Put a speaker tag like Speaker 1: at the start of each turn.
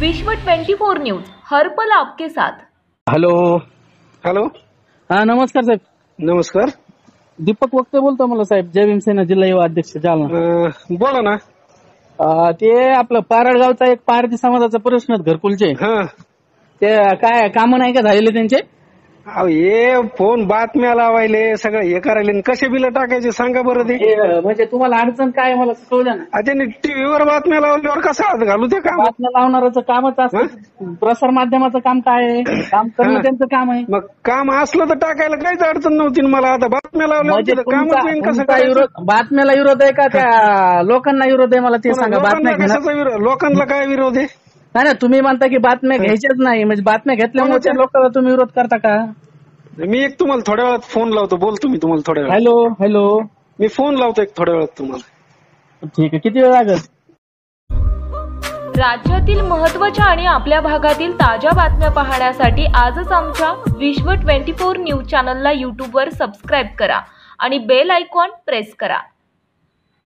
Speaker 1: विश्व 24 न्यूज हर पल आपके साथ।
Speaker 2: हॅलो
Speaker 3: हॅलो,
Speaker 2: हा नमस्कार साहेब.
Speaker 3: नमस्कार.
Speaker 2: दीपक वक्ते बोलतो मला साहेब, जय भीमसेना जिल्हा युवा अध्यक्ष जालना.
Speaker 3: बोला ना.
Speaker 2: ते आपलं पारडगावचा एक पारधी समाजाचा प्रश्न आहेत घरकुलचे,
Speaker 3: हा,
Speaker 2: ते काय काम नाही का झालेले त्यांचे?
Speaker 3: अहो हे फोन बातम्या लावायले सगळं हे करायले आणि कसे बिल टाकायचे सांगा बरं. ते
Speaker 2: म्हणजे तुम्हाला अडचण काय मला कळू द्या ना.
Speaker 3: त्यांनी टीव्हीवर बातम्या लावल्यावर कसं हात घालू ते काम?
Speaker 2: बातम्या लावणाऱ्याचं कामच असतं, प्रसार माध्यमाचं काम काय आहे? काम करणं त्यांचं काम आहे.
Speaker 3: मग काम असलं तर टाकायला काहीच अडचण नव्हती ना मला. आता बातम्या लावल्यावर कामच होईन कसं करायचं?
Speaker 2: बातम्याला विरोध आहे का त्या लोकांना विरोध आहे मला ते सांगा. बातम्या
Speaker 3: कशाचा विरोध? लोकांना काय विरोध आहे?
Speaker 2: नाही तुम्ही म्हणता की बातम्या घ्यायच्याच नाही, म्हणजे बातम्या घेतल्यामुळे त्या लोकांना तुम्ही विरोध करता का?
Speaker 3: मी एक तुम्हाला थोड्या वेळात फोन लावतो, बोलतो मी तुम्हाला थोड्या वेळात.
Speaker 2: हॅलो हॅलो,
Speaker 3: मी फोन लावतो एक थोड्या वेळात तुम्हाला.
Speaker 2: ठीक आहे, किती वेळ लागेल?
Speaker 1: राज्यातील महत्त्वाच्या आणि आपल्या भागातील ताज्या बातम्या पाहण्यासाठी आजच आमच्या विश्व 24 न्यूज चॅनलला यूट्यूबवर सबस्क्राईब करा आणि बेल आयकॉन प्रेस करा.